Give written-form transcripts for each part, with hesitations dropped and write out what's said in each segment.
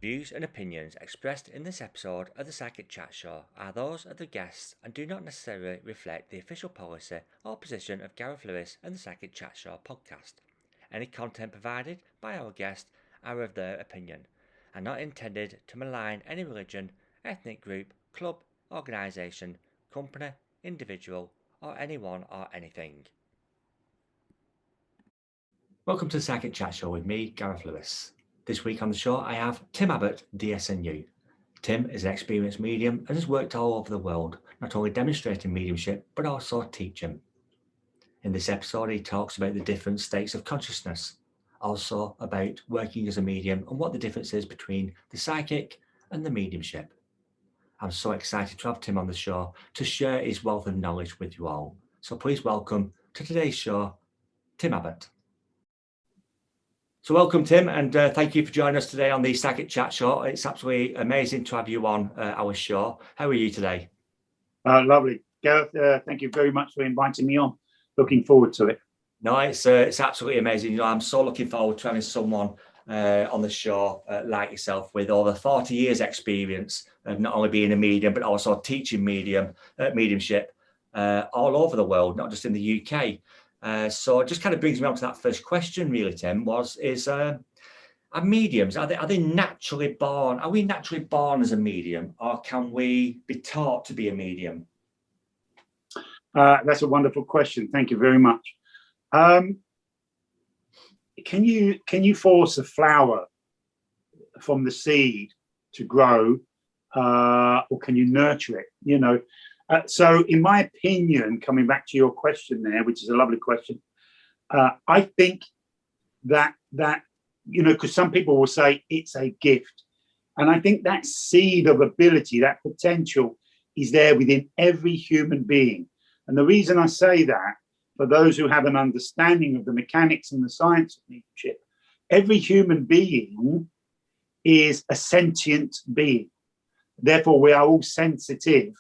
Views and opinions expressed in this episode of the Psychic Chat Show are those of the guests and do not necessarily reflect the official policy or position of Gareth Lewis and the Psychic Chat Show podcast. Any content provided by our guests are of their opinion and not intended to malign any religion, ethnic group, club, organisation, company, individual, or anyone or anything. Welcome to the Psychic Chat Show with me, Gareth Lewis. This week on the show, I have Tim Abbott, Dsnu. Tim is an experienced medium and has worked all over the world, not only demonstrating mediumship, but also teaching. In this episode, he talks about the different states of consciousness, also about working as a medium and what the difference is between the psychic and the mediumship. I'm so excited to have Tim on the show to share his wealth of knowledge with you all. So please welcome to today's show, Tim Abbott. So welcome, Tim, and thank you for joining us today on the Psychic Chat Show. It's absolutely amazing to have you on our show. How are you today? Lovely. Gareth, thank you very much for inviting me on. Looking forward to it. No, it's absolutely amazing. You know, I'm so looking forward to having someone on the show like yourself with over 40 years experience of not only being a medium, but also teaching mediumship all over the world, not just in the UK. So it just kind of brings me on to that first question, really, Tim, are mediums, are they naturally born? Are we naturally born as a medium, or can we be taught to be a medium? That's a wonderful question. Thank you very much. Can you force a flower from the seed to grow, or can you nurture it? You know. So in my opinion, coming back to your question there, which is a lovely question, I think that you know, because some people will say it's a gift. And I think that seed of ability, that potential is there within every human being. And the reason I say that, for those who have an understanding of the mechanics and the science of mediumship, every human being is a sentient being. Therefore, we are all sensitive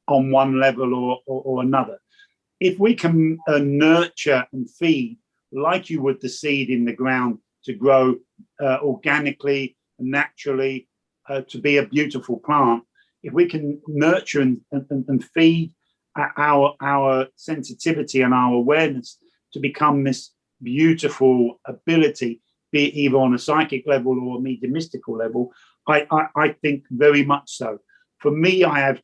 on one level or another. If we can nurture and feed like you would the seed in the ground to grow organically and naturally to be a beautiful plant, if we can nurture and feed our sensitivity and our awareness to become this beautiful ability, be it either on a psychic level or a mediumistical level, I think very much so. For me, I have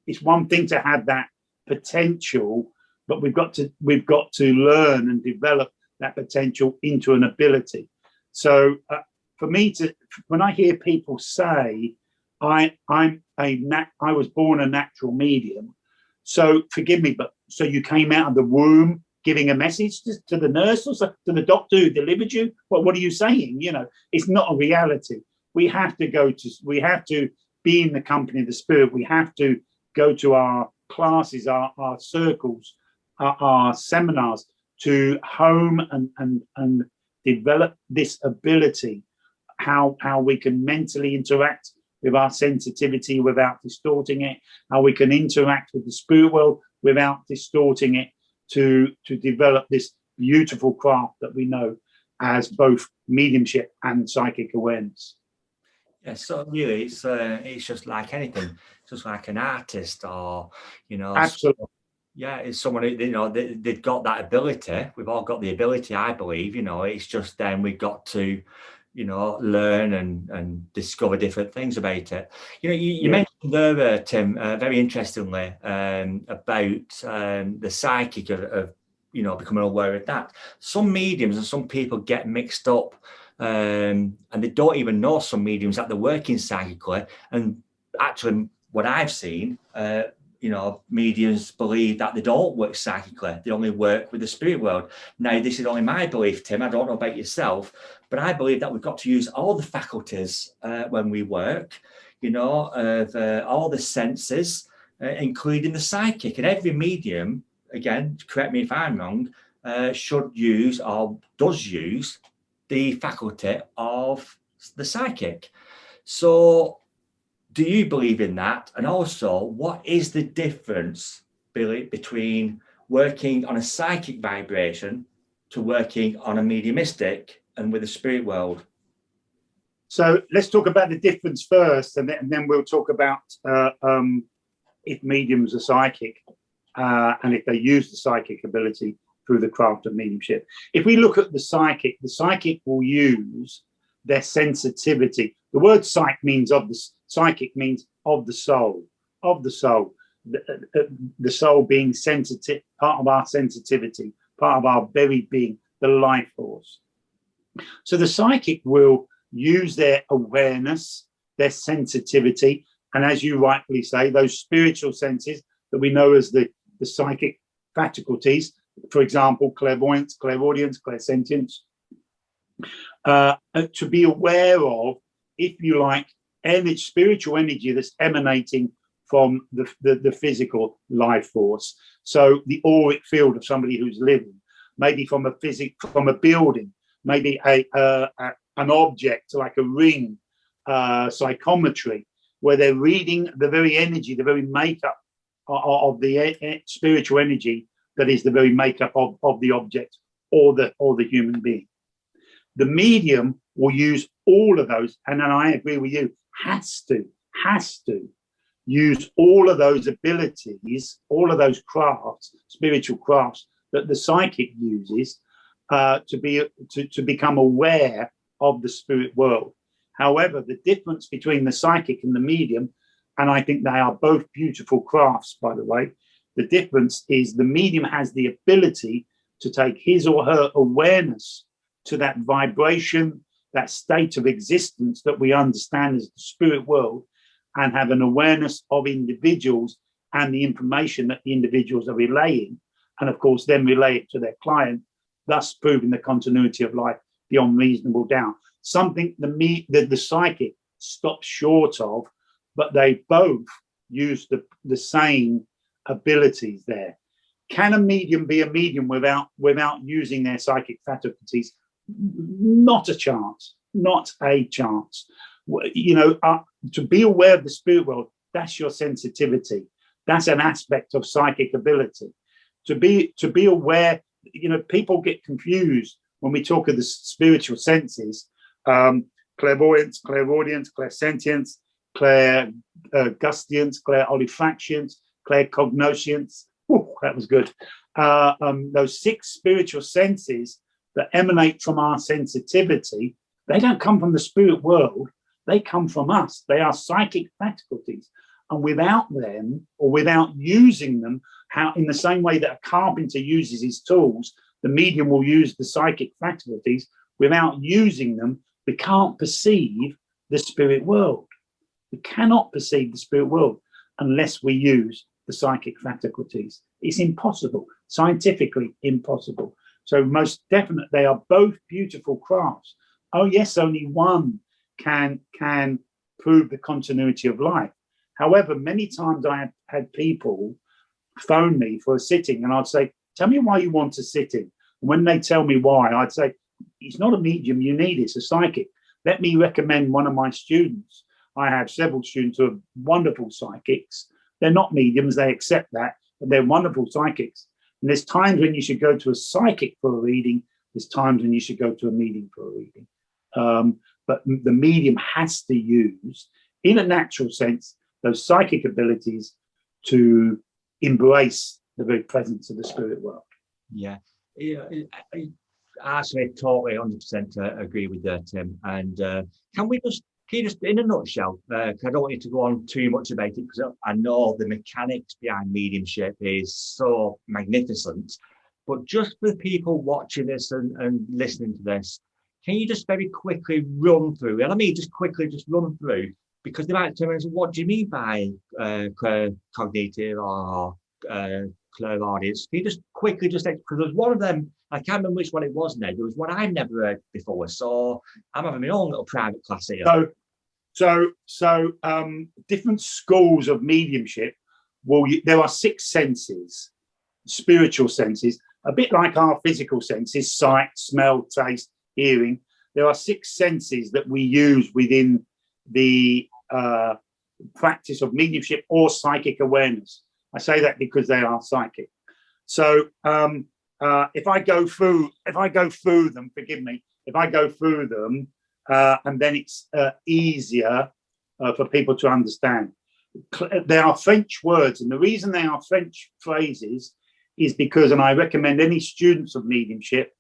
it's one thing to have that potential, but we've got to learn and develop that potential into an ability. So for me when I hear people say, I was born a natural medium, so forgive me, but so you came out of the womb giving a message to the nurse or to the doctor who delivered you? Well, what are you saying? You know, it's not a reality. We have to be in the company of the spirit. We have to go to our classes, our circles, our seminars to home and develop this ability, how we can mentally interact with our sensitivity without distorting it, how we can interact with the spirit world without distorting it, to develop this beautiful craft that we know as both mediumship and psychic awareness. Yeah, so really, it's just like anything. It's just like an artist, or you know, absolutely. Yeah, it's someone who, you know, they've got that ability. We've all got the ability, I believe. You know, it's just then we've got to, you know, learn and discover different things about it. You know, you mentioned there, Tim, very interestingly, about the psychic of you know, becoming aware of that. Some mediums and some people get mixed up. And they don't even know, some mediums, that they're working psychically. And actually, what I've seen, you know, mediums believe that they don't work psychically. They only work with the spirit world. Now, this is only my belief, Tim. I don't know about yourself, but I believe that we've got to use all the faculties when we work, you know, of all the senses, including the psychic. And every medium, again, correct me if I'm wrong, should use or does use the faculty of the psychic. So do you believe in that? And also, what is the difference, Billy, between working on a psychic vibration to working on a mediumistic and with the spirit world? So let's talk about the difference first, and then we'll talk about if mediums are psychic and if they use the psychic ability through the craft of mediumship. If we look at the psychic will use their sensitivity. The word psych means psychic means of the soul, the soul being sensitive, part of our sensitivity, part of our very being, the life force. So the psychic will use their awareness, their sensitivity, and as you rightly say, those spiritual senses that we know as the psychic faculties, for example, clairvoyance, clairaudience, clairsentience, to be aware of, if you like, spiritual energy that's emanating from the physical life force. So the auric field of somebody who's living, maybe from a building, maybe an object like a ring, psychometry, where they're reading the very energy, the very makeup of the spiritual energy that is the very makeup of the object or the human being. The medium will use all of those, and then I agree with you, has to use all of those abilities, all of those crafts, spiritual crafts that the psychic uses to become aware of the spirit world. However, the difference between the psychic and the medium, and I think they are both beautiful crafts, by the way, the difference is the medium has the ability to take his or her awareness to that vibration, that state of existence that we understand as the spirit world, and have an awareness of individuals and the information that the individuals are relaying, and of course then relay it to their client, thus proving the continuity of life beyond reasonable doubt. Something the psychic stops short of, but they both use the same abilities there. Can a medium be a medium without using their psychic faculties? Not a chance. Not a chance. You know, to be aware of the spirit world, that's your sensitivity. That's an aspect of psychic ability. To be aware, you know, people get confused when we talk of the spiritual senses, clairvoyance, clairaudience, clairsentience, clairgustience, clairolfactions, claircognoscience. Ooh, that was good. Those 6 spiritual senses that emanate from our sensitivity, they don't come from the spirit world. They come from us. They are psychic faculties. And without them, or without using them, how in the same way that a carpenter uses his tools, the medium will use the psychic faculties. Without using them, we can't perceive the spirit world. We cannot perceive the spirit world unless we use the psychic faculties. It's impossible, scientifically impossible. So most definitely, they are both beautiful crafts. Oh yes, only one can prove the continuity of life. However, many times I have had people phone me for a sitting, and I'd say, tell me why you want to sit in. And when they tell me why, I'd say, it's not a medium you need, it's a psychic. Let me recommend one of my students. I have several students who are wonderful psychics. They're not mediums, they accept that, but they're wonderful psychics. And there's times when you should go to a psychic for a reading, there's times when you should go to a medium for a reading. But the medium has to use, in a natural sense, those psychic abilities to embrace the very presence of the spirit world. Yeah, I totally 100% agree with that, Tim. And can you just, in a nutshell, I don't want you to go on too much about it because I know the mechanics behind mediumship is so magnificent. But just for the people watching this and listening to this, can you just very quickly run through, and I mean just quickly just run through, because they might turn around and say, what do you mean by cognitive or clairaudience? Can you just quickly because there's one of them, I can't remember which one it was now, there was one I've never heard before, so I'm having my own little private class here. So different schools of mediumship, there are 6 senses, spiritual senses, a bit like our physical senses, sight, smell, taste, hearing. There are 6 senses that we use within the practice of mediumship or psychic awareness. I say that because they are psychic. So if I go through them, forgive me, if I go through them, and then it's easier for people to understand. They are French words, and the reason they are French phrases is because, and I recommend any students of mediumship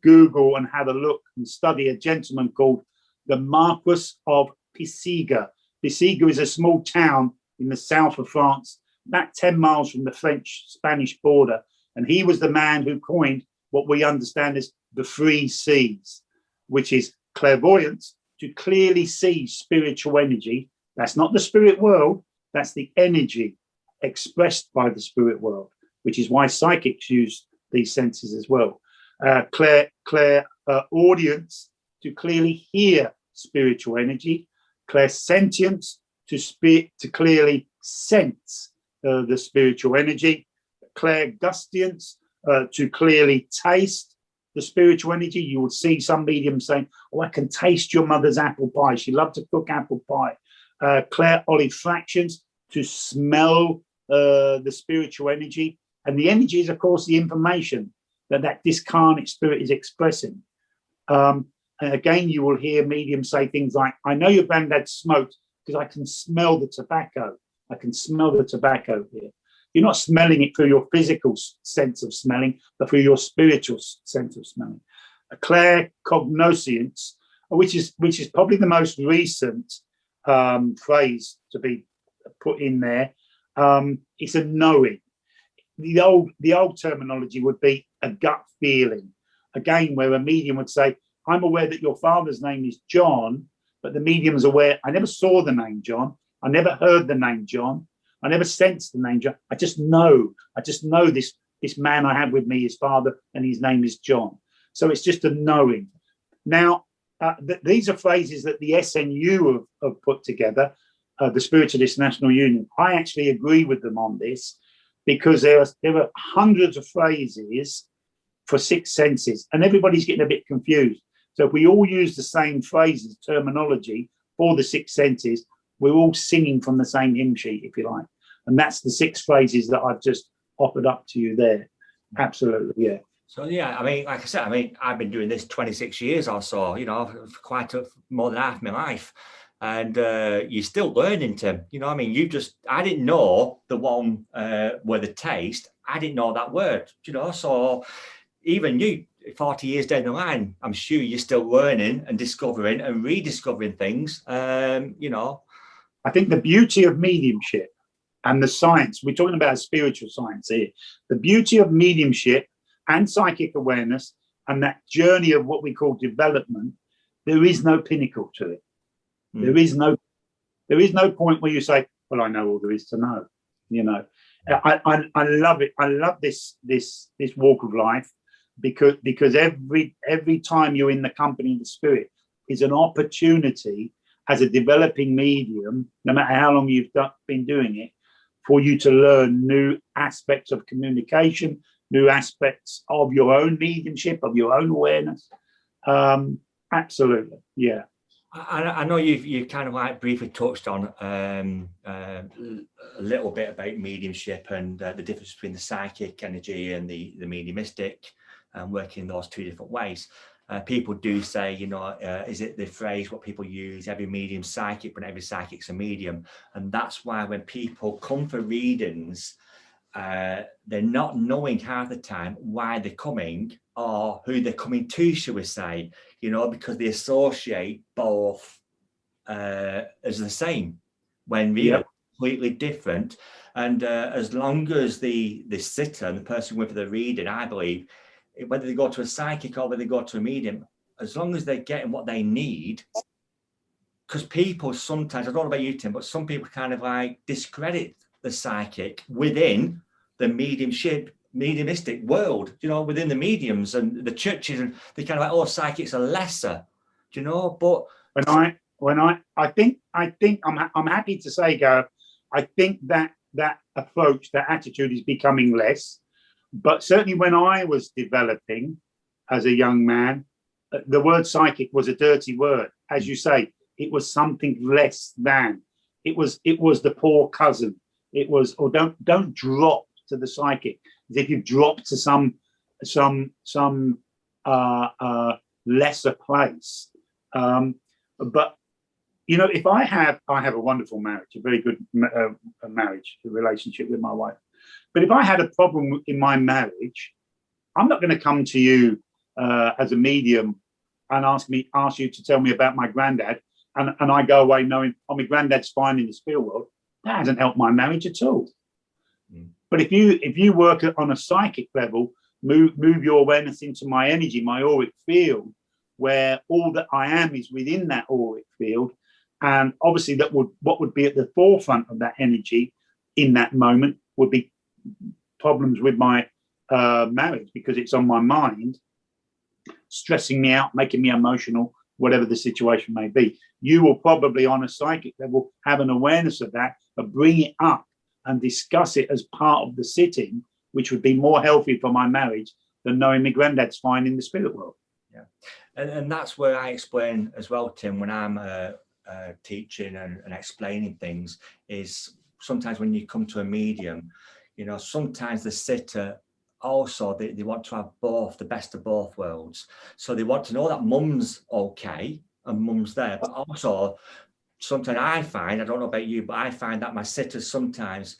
Google and have a look and study a gentleman called the Marquis of Pisiga. Pisiga is a small town in the south of France, about 10 miles from the French-Spanish border, and he was the man who coined what we understand as the 3 C's, which is clairvoyance, to clearly see spiritual energy. That's not the spirit world, that's the energy expressed by the spirit world, which is why psychics use these senses as well. Audience, to clearly hear spiritual energy. Clairsentience, to clearly sense the spiritual energy. Clairgustience, to clearly taste the spiritual energy. You will see some mediums saying, oh, I can taste your mother's apple pie. She loved to cook apple pie. Clairolfactions, to smell the spiritual energy. And the energy is, of course, the information that discarnate spirit is expressing. And again, you will hear mediums say things like, I know your granddad smoked because I can smell the tobacco. I can smell the tobacco here. You're not smelling it through your physical sense of smelling, but through your spiritual sense of smelling. A claircognoscience, which is probably the most recent phrase to be put in there. It's a knowing. The old terminology would be a gut feeling. Again, where a medium would say, I'm aware that your father's name is John, but the medium is aware, I never saw the name John. I never heard the name John. I never sensed the name John. I just know this man I have with me is father, and his name is John. So it's just a knowing. Now, these are phrases that the SNU have put together, the Spiritualist National Union. I actually agree with them on this, because there are hundreds of phrases for 6 senses, and everybody's getting a bit confused. So if we all use the same phrases, terminology for the 6 senses, we're all singing from the same hymn sheet, if you like. And that's the 6 phrases that I've just offered up to you there. Absolutely, yeah. So, yeah, I mean, like I said, I've been doing this 26 years or so, for quite more than half my life. And you're still learning, Tim. I didn't know the one where the taste, I didn't know that word, so even you, 40 years down the line, I'm sure you're still learning and discovering and rediscovering things, I think the beauty of mediumship and the science, we're talking about spiritual science here, the beauty of mediumship and psychic awareness and that journey of what we call development, there is no pinnacle to it. There is no point where you say, well, I know all there is to know. I love it. I love this walk of life, because every time you're in the company of the spirit is an opportunity as a developing medium, no matter how long you've been doing it, for you to learn new aspects of communication, new aspects of your own mediumship, of your own awareness. Absolutely, yeah. I know you kind of like briefly touched on a little bit about mediumship and the difference between the psychic energy and the mediumistic, and working in those 2 different ways. People do say, is it the phrase what people use, every medium's psychic, but every psychic's a medium. And that's why when people come for readings, they're not knowing half the time why they're coming or who they're coming to, shall we say, because they associate both as the same, when really completely different. And as long as the sitter and the person with the reading, I believe, whether they go to a psychic or whether they go to a medium, as long as they're getting what they need, because people sometimes, I don't know about you, Tim, but some people kind of like discredit the psychic within the mediumistic world, within the mediums and the churches, and they kind of like, oh, psychics are lesser, but I think I'm happy to say, Gareth, I think that approach, that attitude is becoming less. But certainly when I was developing as a young man, the word psychic was a dirty word. As you say, it was something less than. It was the poor cousin. It was, or don't drop to the psychic. As if you drop to some lesser place. But you know, if I have a wonderful marriage, a very good marriage, a relationship with my wife. But if I had a problem in my marriage, I'm not going to come to you as a medium and ask you to tell me about my granddad, and I go away knowing, oh, my granddad's fine in the spirit world. That hasn't helped my marriage at all. But if you work on a psychic level, move your awareness into my energy, my auric field, where all that I am is within that auric field, and obviously what would be at the forefront of that energy in that moment would be problems with my marriage, because it's on my mind, stressing me out, making me emotional, whatever the situation may be. You will probably, on a psychic level, have an awareness of that, but bring it up and discuss it as part of the sitting, which would be more healthy for my marriage than knowing my granddad's fine in the spirit world. Yeah, and that's where I explain as well, Tim, when I'm teaching and explaining things, is sometimes when you come to a medium, you know, sometimes the sitter also, they want to have both, the best of both worlds. So they want to know that mum's okay and mum's there, but also sometimes I find, I don't know about you, but I find that my sitters sometimes,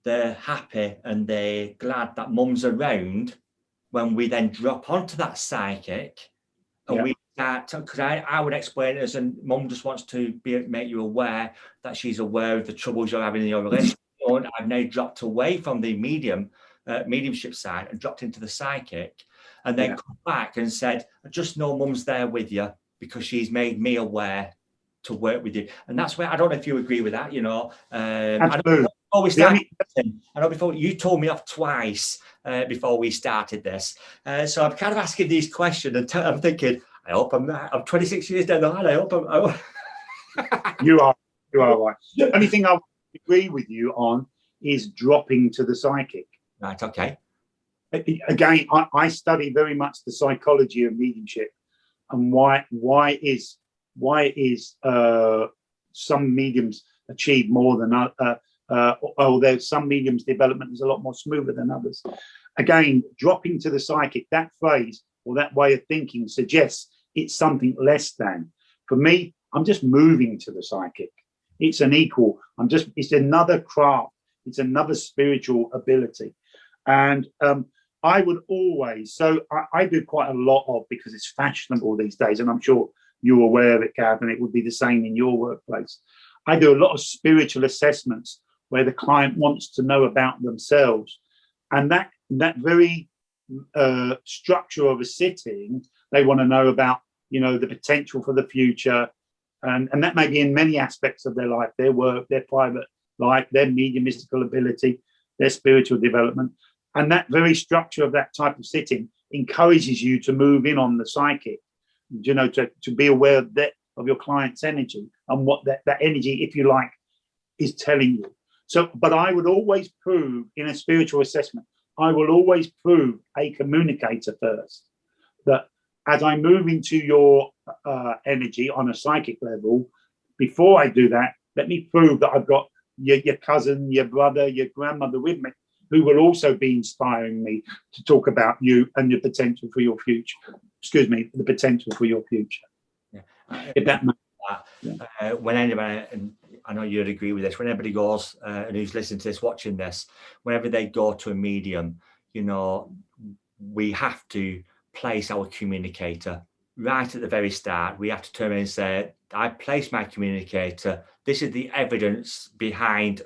they're happy and they're glad that mum's around when we then drop onto that psychic and we start to, because I would explain it as, and mum just wants to make you aware that she's aware of the troubles you're having in your relationship. I've now dropped away from the mediumship side and dropped into the psychic, and then come back and said, I just know mum's there with you because she's made me aware to work with you. And that's where, I don't know if you agree with that, you know. Absolutely. I know before you told me off twice before we started this. So I'm kind of asking these questions and I'm thinking, I hope I'm 26 years down the line. I hope You are right. The only thing I agree with you on is dropping to the psychic. Right, okay. Again, I study very much the psychology of mediumship and why is some mediums achieve more than although some mediums development is a lot more smoother than others. Again, dropping to the psychic, that phrase or that way of thinking suggests it's something less than. For me, I'm just moving to the psychic. It's an equal. It's another craft. It's another spiritual ability. And I would always, so I do quite a lot of, because it's fashionable these days, and I'm sure you're aware of it, Gav, and it would be the same in your workplace. I do a lot of spiritual assessments where the client wants to know about themselves. And that very structure of a sitting, they want to know about, you know, the potential for the future. And that may be in many aspects of their life, their work, their private life, their mediumistical ability, their spiritual development. And that very structure of that type of sitting encourages you to move in on the psychic, you know, to be aware of your client's energy and what that energy, if you like, is telling you. So, but I would always prove in a spiritual assessment, I will always prove a communicator first, that as I move into your energy on a psychic level, before I do that, let me prove that I've got your cousin, your brother, your grandmother with me, who will also be inspiring me to talk about you and your potential for your future. Excuse me, the potential for your future. Yeah. If that makes when anybody, and I know you'd agree with this, when anybody goes and who's listening to this, watching this, whenever they go to a medium, you know, we have to place our communicator right at the very start. We have to turn around and say, I place my communicator. This is the evidence behind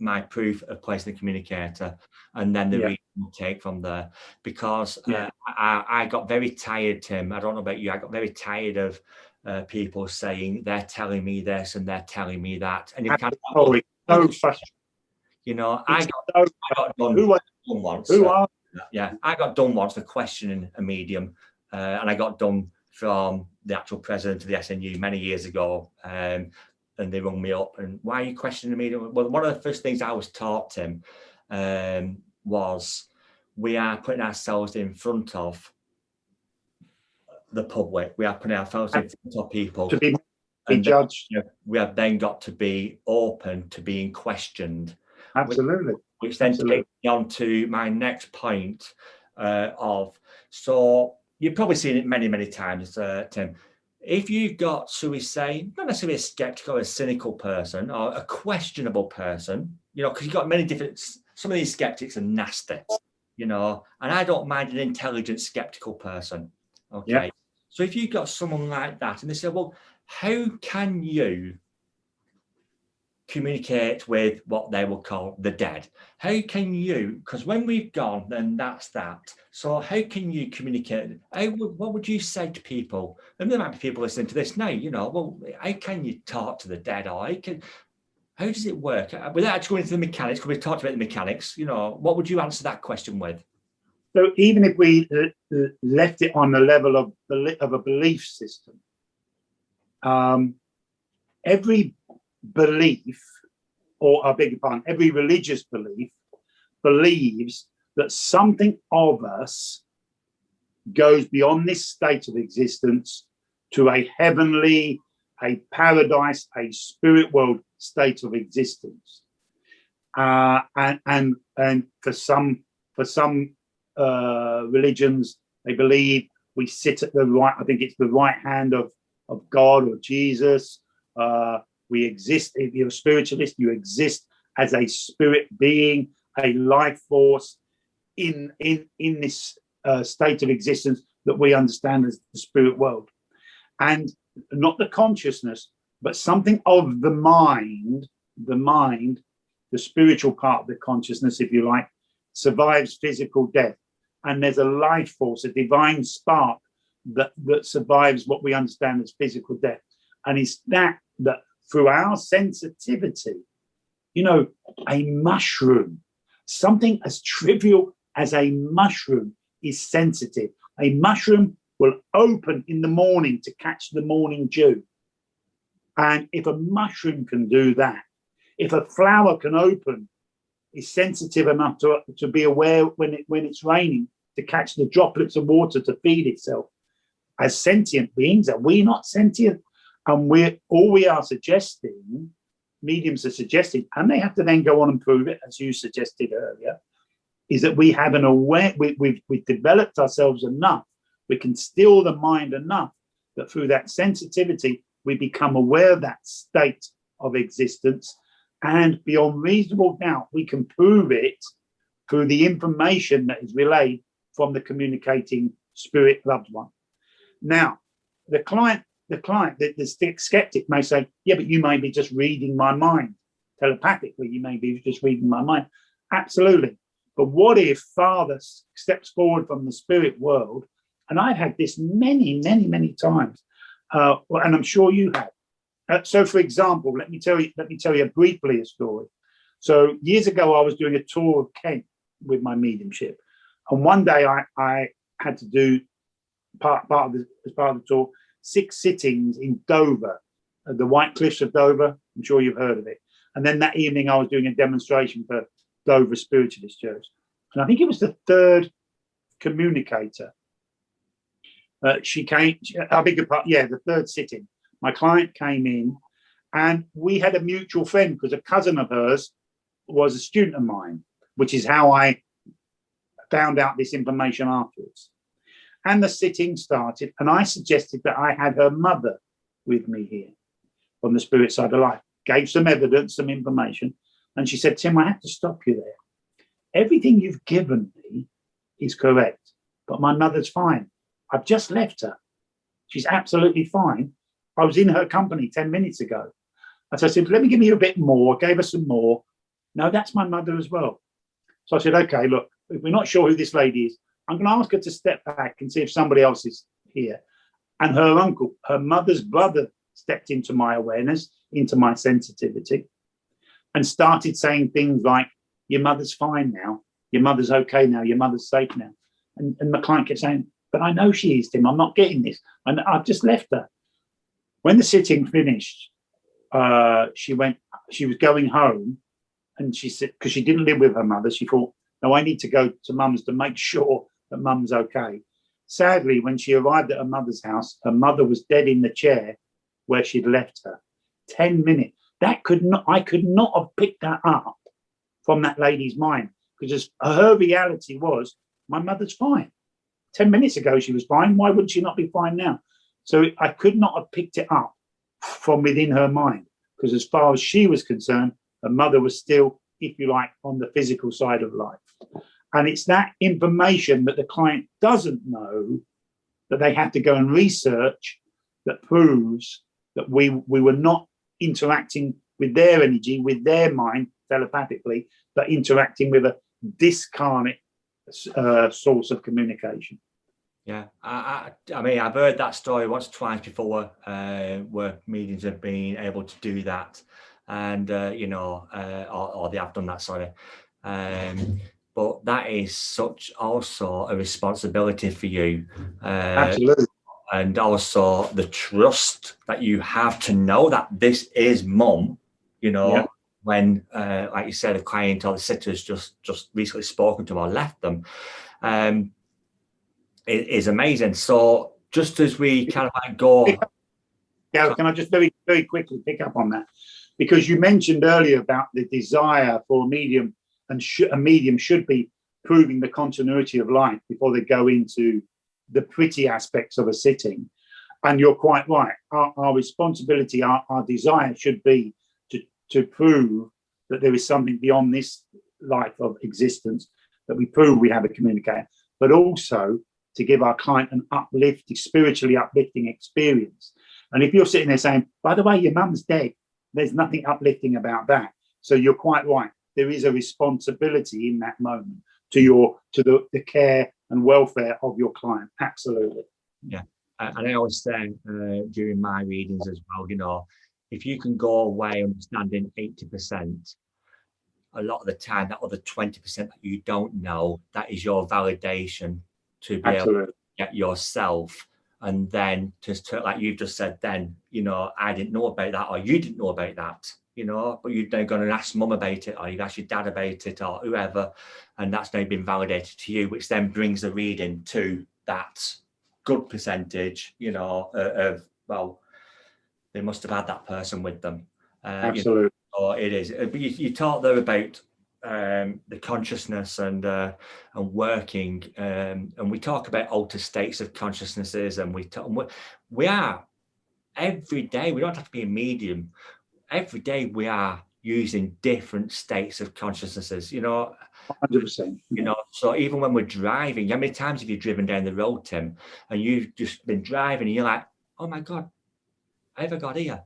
my proof of placing the communicator, and then the reading will take from there. Because I got very tired, Tim. I don't know about you. I got very tired of people saying they're telling me this and they're telling me that, and it so frustrating. You know, I got done once. I got done once for questioning a medium, and I got done from the actual president of the SNU many years ago. And they rung me up and, why are you questioning the medium? Well, one of the first things I was taught, Tim, was we are putting ourselves in front of the public. We are putting ourselves in front of people. To be judged. Then, we have then got to be open to being questioned. Absolutely. Which then takes me on to my next point so you've probably seen it many, many times, Tim. if you've got, shall we say, not necessarily a skeptical, a cynical person or a questionable person, you know, because you've got many different, some of these skeptics are nasty, you know, and I don't mind an intelligent, skeptical person. Okay. Yeah. So if you've got someone like that and they say, well, how can you communicate with what they will call the dead? How can you, because when we've gone, then that's that. So how can you communicate? What would you say to people? And there might be people listening to this now, you know, well, how can you talk to the dead? Or how does it work? Without actually going into the mechanics, because we've talked about the mechanics, you know, what would you answer that question with? So even if we left it on the level of a belief system, every belief, or I beg your pardon, every religious belief believes that something of us goes beyond this state of existence to a heavenly, a paradise, a spirit world state of existence. And for some religions, they believe we sit at the right, I think it's the right hand of God or Jesus. We exist, if you're a spiritualist, you exist as a spirit being, a life force in this state of existence that we understand as the spirit world. And not the consciousness, but something of the mind, the spiritual part of the consciousness, if you like, survives physical death. And there's a life force, a divine spark that survives what we understand as physical death. And it's that through our sensitivity, you know, a mushroom, something as trivial as a mushroom is sensitive. A mushroom will open in the morning to catch the morning dew. And if a mushroom can do that, if a flower can open, is sensitive enough to be aware when it's raining, to catch the droplets of water to feed itself. As sentient beings, are we not sentient? And all we are suggesting, mediums are suggesting, and they have to then go on and prove it, as you suggested earlier, is that we have we've developed ourselves enough, we can still the mind enough that through that sensitivity, we become aware of that state of existence. And beyond reasonable doubt, we can prove it through the information that is relayed from the communicating spirit loved one. Now, the skeptic may say, yeah, but you may be just reading my mind. Telepathically, you may be just reading my mind. Absolutely. But what if Father steps forward from the spirit world? And I've had this many, many, many times. And I'm sure you have. So, for example, let me tell you briefly a story. So years ago, I was doing a tour of Kent with my mediumship. And one day I had to do as part of the tour, 6 sittings in Dover, the White Cliffs of Dover. I'm sure you've heard of it. And then that evening I was doing a demonstration for Dover Spiritualist Church. And I think it was the 3rd communicator. She came, I beg your pardon, yeah, the 3rd sitting. My client came in and we had a mutual friend because a cousin of hers was a student of mine, which is how I found out this information afterwards. And the sitting started, and I suggested that I had her mother with me here from the spirit side of life. Gave some evidence, some information, and she said, Tim, I have to stop you there. Everything you've given me is correct, but my mother's fine. I've just left her. She's absolutely fine. I was in her company 10 minutes ago. And so I said, let me give you a bit more. Gave her some more. No, that's my mother as well. So I said, okay, look, if we're not sure who this lady is, I'm going to ask her to step back and see if somebody else is here. And her uncle, her mother's brother, stepped into my awareness, into my sensitivity, and started saying things like, your mother's fine now. Your mother's okay now. Your mother's safe now. And my client kept saying, but I know she is, Tim. I'm not getting this. And I've just left her. When the sitting finished, she was going home, and she said, because she didn't live with her mother, she thought, no, I need to go to mum's to make sure that mum's okay. Sadly, when she arrived at her mother's house, her mother was dead in the chair where she'd left her. 10 minutes. I could not have picked that up from that lady's mind, because her reality was, my mother's fine. 10 minutes ago, she was fine. Why would she not be fine now? So I could not have picked it up from within her mind, because as far as she was concerned, her mother was still, if you like, on the physical side of life. And it's that information that the client doesn't know, that they have to go and research, that proves that we were not interacting with their energy, with their mind telepathically, but interacting with a discarnate source of communication. Yeah, I mean, I've heard that story once or twice before, where mediums have been able to do that, and you know, or they have done that. Sorry, but that is such also a responsibility for you, Absolutely, and also the trust that you have to know that this is mum. You know, yeah. when like you said, a client or the sitter has just recently spoken to them or left them. It is amazing. So just as we kind of like go, Yeah, can I just very, very quickly pick up on that? Because you mentioned earlier about the desire for a medium, and a medium should be proving the continuity of life before they go into the pretty aspects of a sitting. And you're quite right. Our responsibility, our desire should be to prove that there is something beyond this life of existence, that we prove we have a communicator, but also to give our client an spiritually uplifting experience. And if you're sitting there saying, by the way, your mum's dead, there's nothing uplifting about that. So you're quite right. There is a responsibility in that moment to the care and welfare of your client. Absolutely. Yeah. And I always say during my readings as well, you know, if you can go away understanding 80%, a lot of the time, that other 20% that you don't know, that is your validation to be Absolutely. able to get yourself. And then just like you've just said, then, you know, I didn't know about that, or you didn't know about that, you know, but you've now gone and asked mum about it, or you've asked your dad about it, or whoever, and that's now been validated to you, which then brings the reading to that good percentage, you know, of, well, they must have had that person with them. Absolutely. You know, it is. But you talked there about the consciousness and working, and we talk about altered states of consciousnesses, and we are every day. We don't have to be a medium. Every day we are using different states of consciousnesses. You know, 100%. you know. So even when we're driving, how many times have you driven down the road, Tim, and you've just been driving, and you're like, oh my God, I ever got here?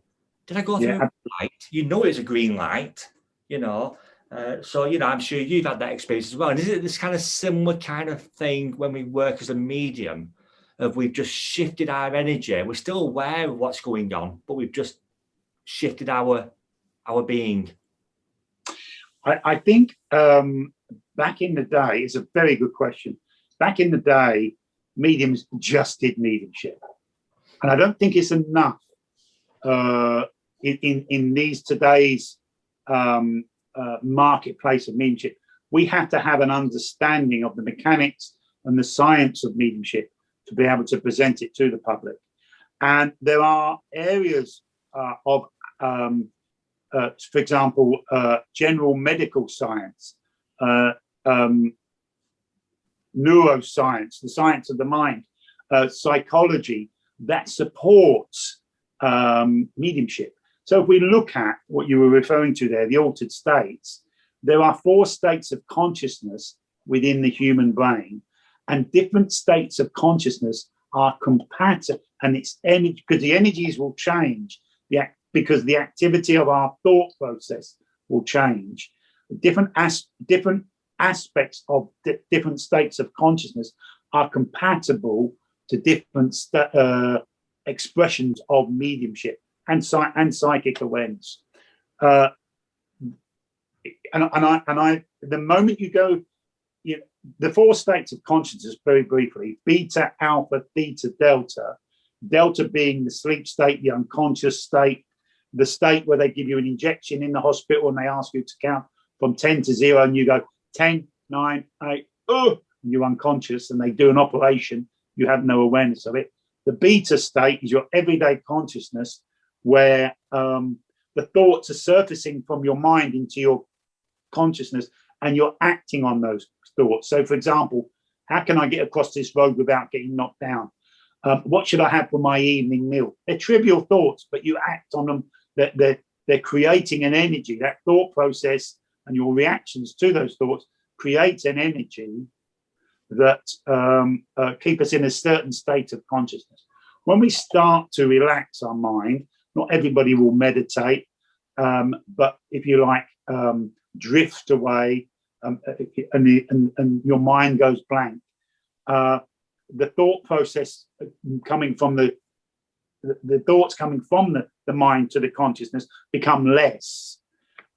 Did I go through a light? You know it's a green light, you know. So, you know, I'm sure you've had that experience as well. And is it this kind of similar kind of thing when we work as a medium, of we've just shifted our energy? We're still aware of what's going on, but we've just shifted our being. I think back in the day, it's a very good question. Back in the day, mediums just did mediumship. And I don't think it's enough in these today's marketplace of mediumship. We have to have an understanding of the mechanics and the science of mediumship to be able to present it to the public. And there are areas of, for example, general medical science, neuroscience, the science of the mind, psychology, that supports mediumship. So if we look at what you were referring to there, the altered states, there are 4 states of consciousness within the human brain, and different states of consciousness are compatible, and it's energy, because the energies will change, because the activity of our thought process will change. Different aspects of different states of consciousness are compatible to different expressions of mediumship and psychic awareness. The moment you go, the 4 states of consciousness, very briefly: beta, alpha, theta, delta. Delta being the sleep state, the unconscious state, the state where they give you an injection in the hospital and they ask you to count from 10 to 0, and you go 10, 9, 8, and you're unconscious, and they do an operation. You have no awareness of it. The beta state is your everyday consciousness, where the thoughts are surfacing from your mind into your consciousness, and you're acting on those thoughts. So, for example, how can I get across this road without getting knocked down? What should I have for my evening meal? They're trivial thoughts, but you act on them. They're creating an energy. That thought process and your reactions to those thoughts creates an energy that keep us in a certain state of consciousness. When we start to relax our mind, not everybody will meditate, but if you like, drift away, and your mind goes blank. The thought process coming from the thoughts coming from the mind to the consciousness become less,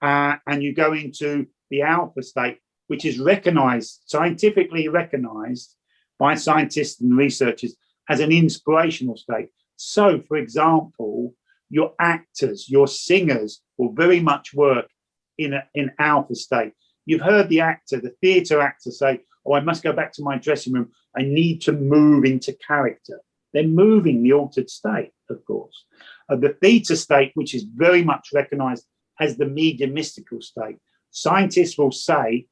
and you go into the alpha state, which is recognized, scientifically recognized by scientists and researchers as an inspirational state. So, for example, your actors, your singers will very much work in alpha state. You've heard the actor, the theatre actor say, oh, I must go back to my dressing room. I need to move into character. They're moving the altered state, of course. The theta state, which is very much recognized as the mediumistical state. Scientists will say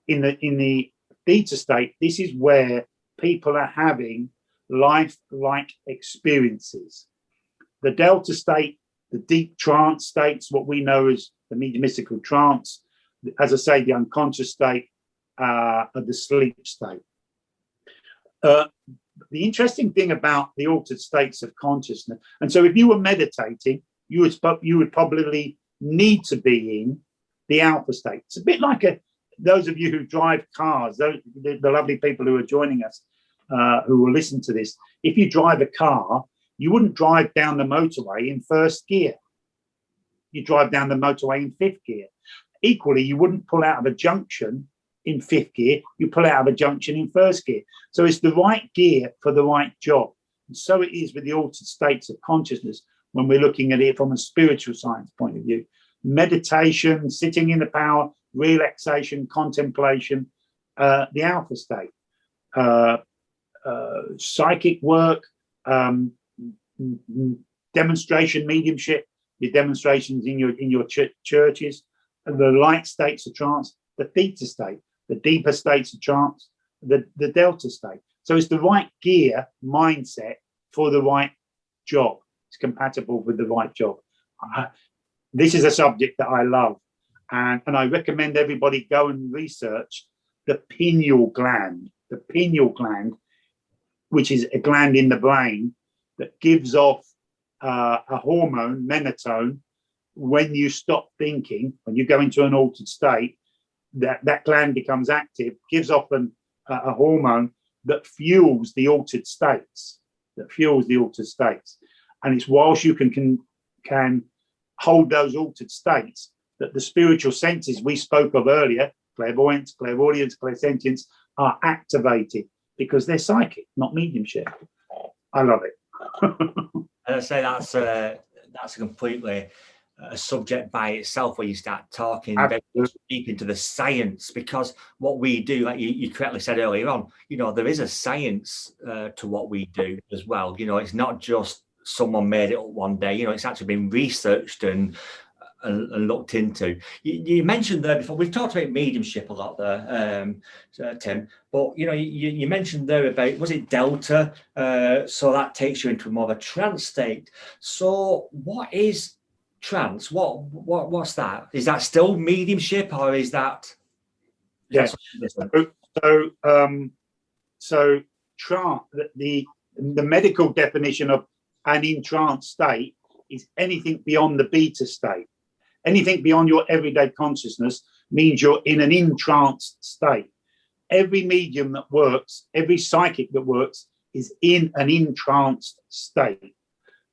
in the theta state, this is where people are having life-like experiences. The delta state, the deep trance states, what we know as the mediumistical trance, as I say, the unconscious state, the sleep state. The interesting thing about the altered states of consciousness, and so if you were meditating, you would probably need to be in the alpha state. It's a bit like those of you who drive cars, the lovely people who are joining us, who will listen to this. If you drive a car, you wouldn't drive down the motorway in first gear. You drive down the motorway in fifth gear. Equally, you wouldn't pull out of a junction in fifth gear, you pull out of a junction in first gear. So it's the right gear for the right job. And so it is with the altered states of consciousness when we're looking at it from a spiritual science point of view. Meditation, sitting in the power, relaxation, contemplation, the alpha state. Psychic work, demonstration mediumship, your demonstrations in your churches, and the light states of trance, the theta state, the deeper states of trance, the delta state. So it's the right gear mindset for the right job. It's compatible with the right job. This is a subject that I love, and I recommend everybody go and research the pineal gland. The pineal gland, which is a gland in the brain that gives off a hormone, melatonin. When you stop thinking, when you go into an altered state, that gland becomes active, gives off a hormone that fuels the altered states. And it's whilst you can hold those altered states that the spiritual senses we spoke of earlier, clairvoyance, clairaudience, clairsentience, are activated because they're psychic, not mediumship. I love it. And I say that's a completely a subject by itself where you start talking very deep into the science, because what we do, like you correctly said earlier on, there is a science to what we do as well. It's not just someone made it up one day. It's actually been researched and looked into. You mentioned there before, we've talked about mediumship a lot there, Tim, but you mentioned there about, was it delta? So that takes you into more of a trance state. So what is trance? What's that? Is that still mediumship, or is that? Yes. So trance, the medical definition of an in trance state is anything beyond the beta state. Anything beyond your everyday consciousness means you're in an entranced state. Every medium that works, every psychic that works, is in an entranced state.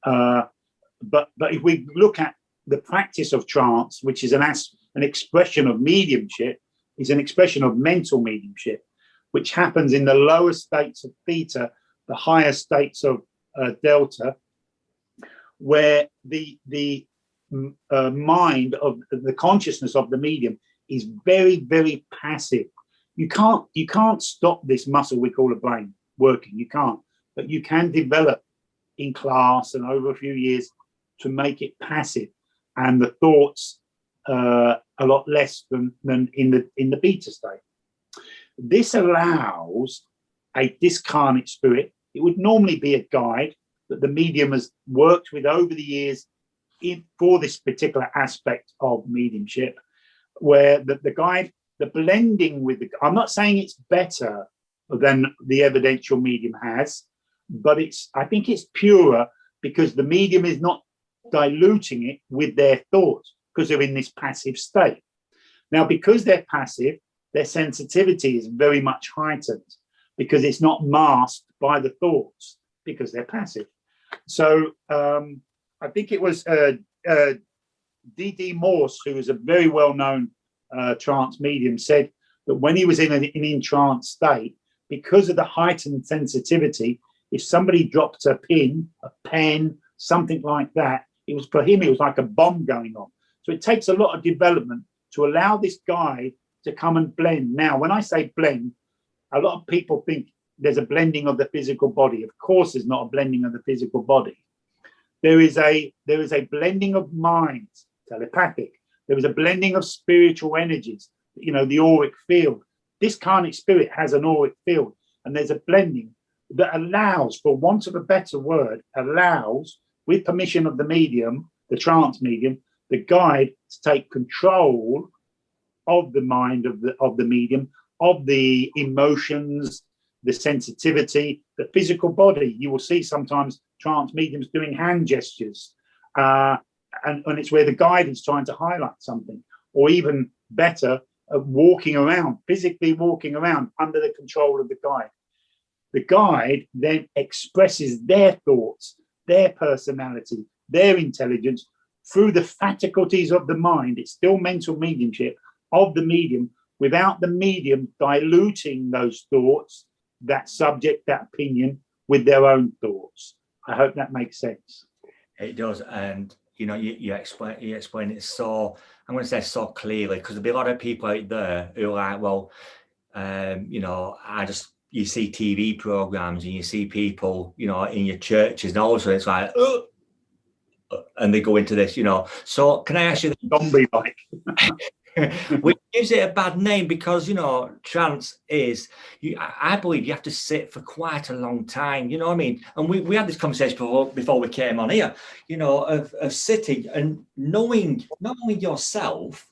But if we look at the practice of trance, which is an expression of mediumship, is an expression of mental mediumship, which happens in the lower states of theta, the higher states of delta, where the mind of the consciousness of the medium is very, very passive. You can't stop this muscle we call a brain working. You can't, but you can develop in class and over a few years to make it passive, and the thoughts a lot less than in the beta state. This allows a discarnate spirit. it would normally be a guide that the medium has worked with over the years for this particular aspect of mediumship, where the guide, the blending with the, I'm not saying it's better than the evidential medium has, but I think it's purer because the medium is not diluting it with their thoughts because they're in this passive state. Now, because they're passive, their sensitivity is very much heightened because it's not masked by the thoughts because they're passive. So I think it was D.D. Morse, who is a very well-known trance medium, said that when he was in an in-trance state, because of the heightened sensitivity, if somebody dropped a pin, a pen, something like that, it was, for him, it was like a bomb going on. So it takes a lot of development to allow this guide to come and blend. Now, when I say blend, a lot of people think there's a blending of the physical body. Of course, there's not a blending of the physical body. There is a blending of minds, telepathic. There is a blending of spiritual energies, you know, the auric field. This carnate spirit has an auric field, and there's a blending that allows, for want of a better word, allows, with permission of the medium, the trance medium, the guide to take control of the mind of the medium, of the emotions, the sensitivity, the physical body. You will see sometimes trance mediums doing hand gestures, and it's where the guide is trying to highlight something, or even better, walking around, physically walking around under the control of the guide. The guide then expresses their thoughts, their personality, their intelligence through the faculties of the mind. It's still mental mediumship of the medium, without the medium diluting those thoughts, that subject, that opinion, with their own thoughts. I hope that makes sense. It does, and you know, you explain it so, I'm going to say so clearly, because there'll be a lot of people out there who are like, well, you know, you see TV programs and you see people, you know, in your churches, and also it's like, and they go into this, you know. So can I ask you, zombie like, which gives it a bad name, because, you know, trance is, I believe you have to sit for quite a long time, you know what I mean? And we had this conversation before we came on here, you know, of sitting and knowing not only yourself,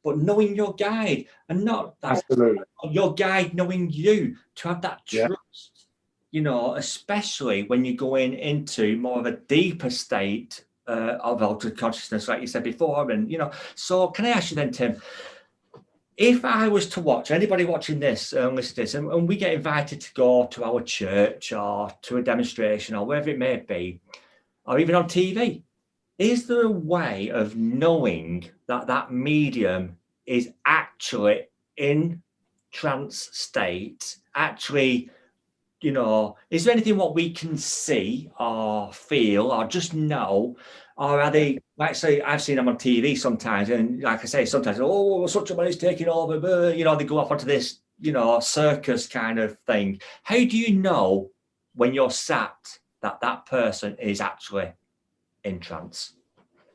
but knowing your guide, and not that your guide knowing you, to have that trust, you know, especially when you're going into more of a deeper state of altered consciousness, like you said before. And, you know, so can I ask you then, Tim, if I was to watch, anybody watching this and listen to this, and we get invited to go to our church or to a demonstration or wherever it may be, or even on TV, is there a way of knowing that that medium is actually in trance state, actually, you know, is there anything what we can see or feel or just know? Or are they, like, say, I've seen them on TV sometimes, and like I say, sometimes, oh, such a man is taking over, you know, they go off onto this, you know, circus kind of thing. How do you know when you're sat that that person is actually in trance?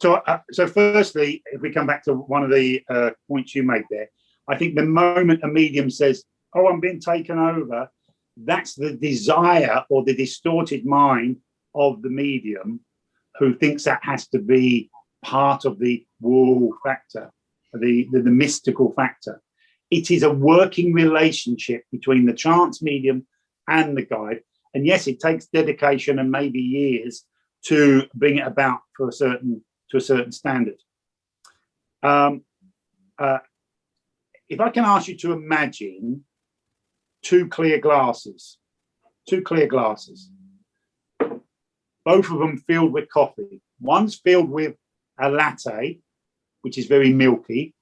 So firstly, if we come back to one of the points you made there, I think the moment a medium says, oh, I'm being taken over, that's the desire or the distorted mind of the medium, who thinks that has to be part of the woo factor, the mystical factor. It is a working relationship between the trance medium and the guide. And yes, it takes dedication and maybe years to bring it about to a certain standard. If I can ask you to imagine two clear glasses, both of them filled with coffee. One's filled with a latte, which is very milky,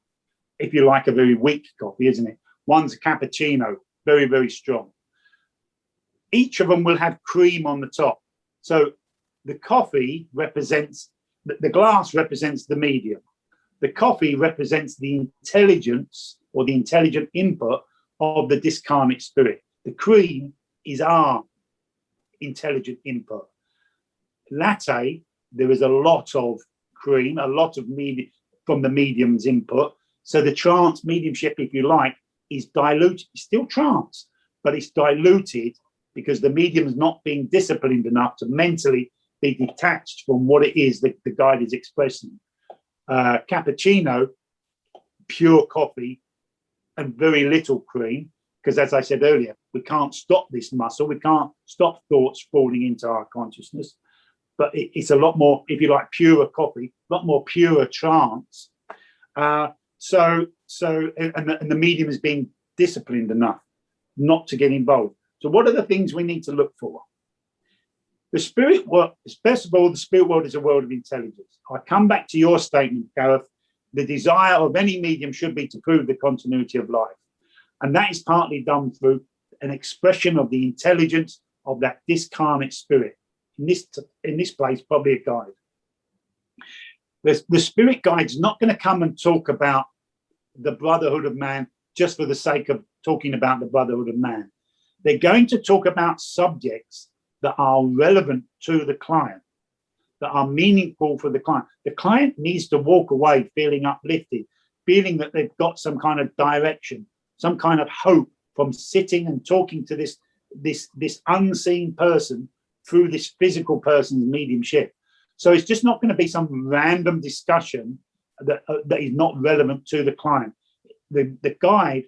if you like, a very weak coffee, isn't it? One's a cappuccino, very, very strong. Each of them will have cream on the top. So the coffee represents, the glass represents the medium. The coffee represents the intelligence or the intelligent input of the discarnate spirit. The cream is our intelligent input. Latte, there is a lot of cream, a lot of medium from the medium's input. So the trance mediumship, if you like, is diluted. It's still trance, but it's diluted because the medium is not being disciplined enough to mentally be detached from what it is that the guide is expressing. Cappuccino, pure coffee, and very little cream, because as I said earlier, we can't stop this muscle. We can't stop thoughts falling into our consciousness. But it's a lot more, if you like, pure coffee, a lot more pure trance. And the medium is being disciplined enough not to get involved. So what are the things we need to look for? The spirit world, first of all, the spirit world is a world of intelligence. I come back to your statement, Gareth. The desire of any medium should be to prove the continuity of life. And that is partly done through an expression of the intelligence of that discarnate spirit. In this place, probably a guide. The spirit guide's not going to come and talk about the brotherhood of man just for the sake of talking about the brotherhood of man. They're going to talk about subjects that are relevant to the client, that are meaningful for the client. The client needs to walk away feeling uplifted, feeling that they've got some kind of direction, some kind of hope from sitting and talking to this unseen person through this physical person's mediumship. So it's just not going to be some random discussion that is not relevant to the client. The guide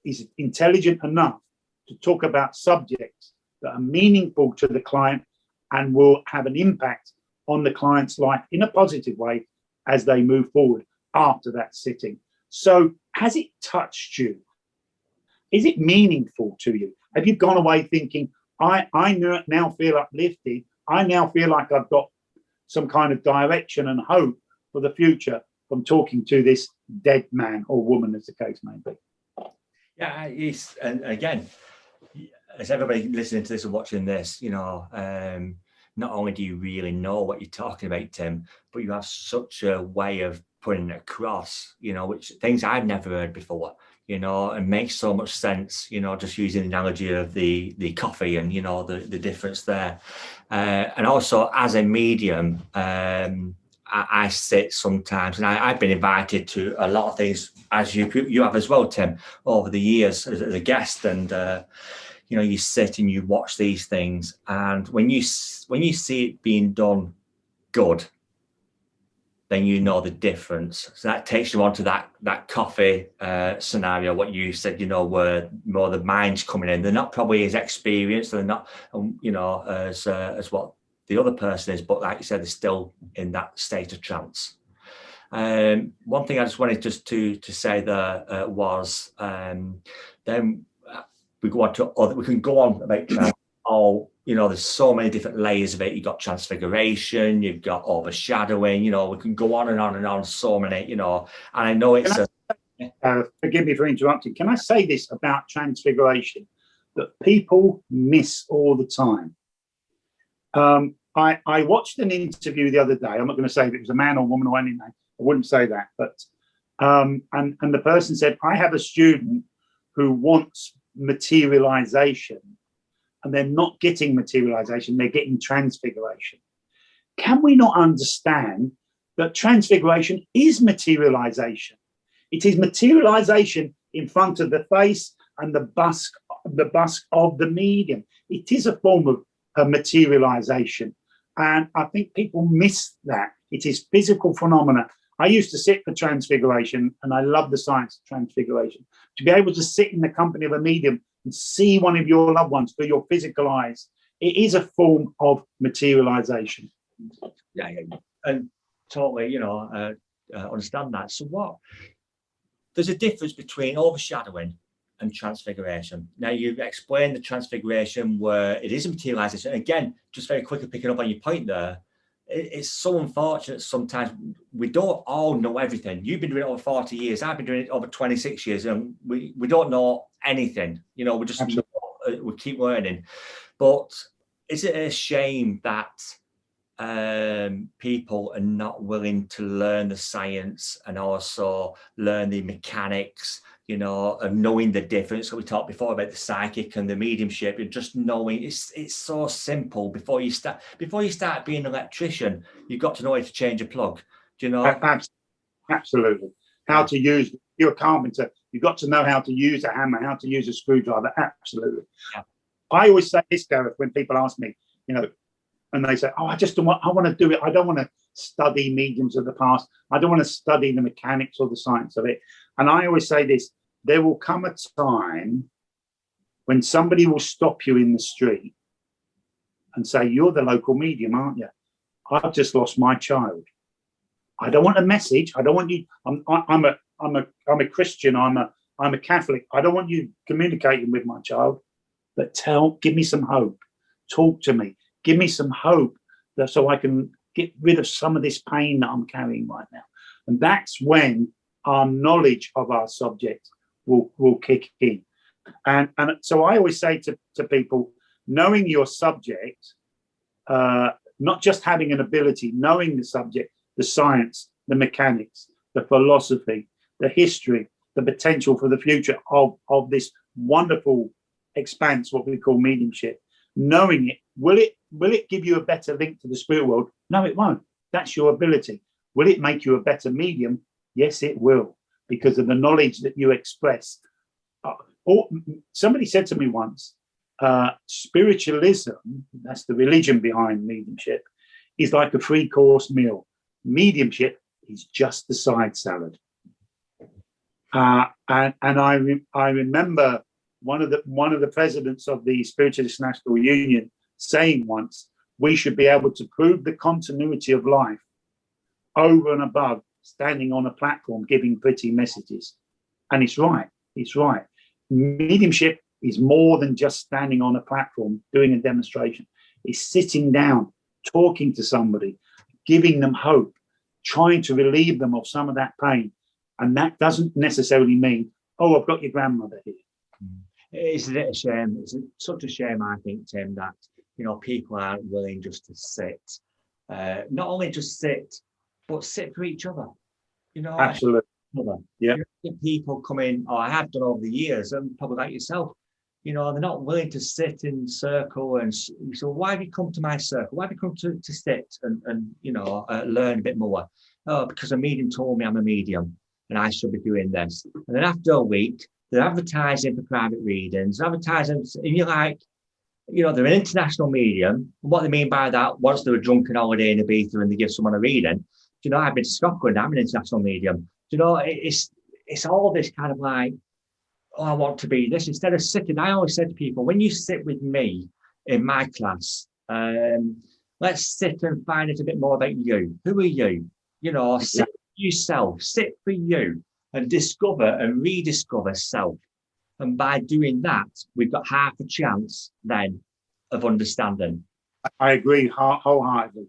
is intelligent enough to talk about subjects that are meaningful to the client and will have an impact on the client's life in a positive way as they move forward after that sitting. So has it touched you? Is it meaningful to you? Have you gone away thinking, I now feel uplifted. I now feel like I've got some kind of direction and hope for the future from talking to this dead man or woman, as the case may be. Yeah, and again, as everybody listening to this and watching this, not only do you really know what you're talking about, Tim, but you have such a way of putting it across, which things I've never heard before, and makes so much sense, just using the analogy of the coffee and, the difference there. And also as a medium, I sit sometimes, and I've been invited to a lot of things, as you have as well, Tim, over the years as a guest, and you sit and you watch these things, and when you see it being done good, then you know the difference. So that takes you on to that coffee scenario, what you said, where more the mind's coming in. They're not probably as experienced, they're not, as what the other person is, but like you said, they're still in that state of trance. One thing I just wanted to say there was, then we can go on about trance. There's so many different layers of it. You've got transfiguration, you've got overshadowing, we can go on and on and on, so many, and I know it's forgive me for interrupting. Can I say this about transfiguration that people miss all the time? I watched an interview the other day. I'm not going to say if it was a man or woman or anything. I wouldn't say that, but and the person said, I have a student who wants materialization, and they're not getting materialization, they're getting transfiguration. Can we not understand that transfiguration is materialization? It is materialization in front of the face and the busk of the medium. It is a form of materialization. And I think people miss that. It is physical phenomena. I used to sit for transfiguration, and I love the science of transfiguration. To be able to sit in the company of a medium and see one of your loved ones through your physical eyes, it is a form of materialization. Yeah, and totally, understand that. So there's a difference between overshadowing and transfiguration. Now, you've explained the transfiguration where it is a materialization. Again, just very quickly picking up on your point there, it's so unfortunate sometimes we don't all know everything. You've been doing it over 40 years. I've been doing it over 26 years, and we don't know anything. We just we keep learning. But is it a shame that people are not willing to learn the science and also learn the mechanics, of knowing the difference? So we talked before about the psychic and the mediumship, and just knowing it's so simple. Before you start being an electrician, you've got to know how to change a plug. Do you know? Absolutely. How to use, you're a carpenter, you've got to know how to use a hammer, how to use a screwdriver. Absolutely. Yeah. I always say this, Gareth, when people ask me, you know, and they say, oh, I want to do it. I don't want to study mediums of the past. I don't want to study the mechanics or the science of it. And I always say this, there will come a time when somebody will stop you in the street and say, you're the local medium, aren't you? I've just lost my child. I don't want a message. I don't want you. I'm a Christian. I'm a Catholic. I don't want you communicating with my child, but give me some hope. Talk to me. Give me some hope so I can get rid of some of this pain that I'm carrying right now. And that's when our knowledge of our subject will kick in. And so I always say to people, knowing your subject, not just having an ability, knowing the subject, the science, the mechanics, the philosophy, the history, the potential for the future of this wonderful expanse, what we call mediumship, knowing it, will it give you a better link to the spirit world? No, it won't. That's your ability. Will it make you a better medium? Yes, it will, because of the knowledge that you express. Somebody said to me once, spiritualism, that's the religion behind mediumship, is like a 3-course meal. Mediumship is just the side salad. And I remember one of the presidents of the Spiritualist National Union saying once, we should be able to prove the continuity of life over and above standing on a platform giving pretty messages. And it's right. It's right. Mediumship is more than just standing on a platform doing a demonstration. It's sitting down, talking to somebody, giving them hope, trying to relieve them of some of that pain. And that doesn't necessarily mean, oh, I've got your grandmother here. It's a shame. It's such a shame, I think, Tim, that, you know, people aren't willing just to sit. Not only just sit, but sit for each other. You know, absolutely. Yeah. People come in, I have done over the years, and probably like yourself, you know, they're not willing to sit in circle. And so, why have you come to my circle? Why have you come to sit and you know, learn a bit more? Oh, because a medium told me I'm a medium and I should be doing this. And then after a week, they're advertising for private readings, advertising, and you're like, you know, they're an international medium. And what they mean by that, once they're a drunken holiday in Ibiza and they give someone a reading, you know, I've been to Scotland, I'm an international medium. You know, it's all this kind of like, oh, I want to be this. Instead of sitting, I always say to people, when you sit with me in my class, let's sit and find out a bit more about you. Who are you? You know, sit for yourself, sit for you, and discover and rediscover self. And by doing that, we've got half a chance then of understanding. I agree wholeheartedly.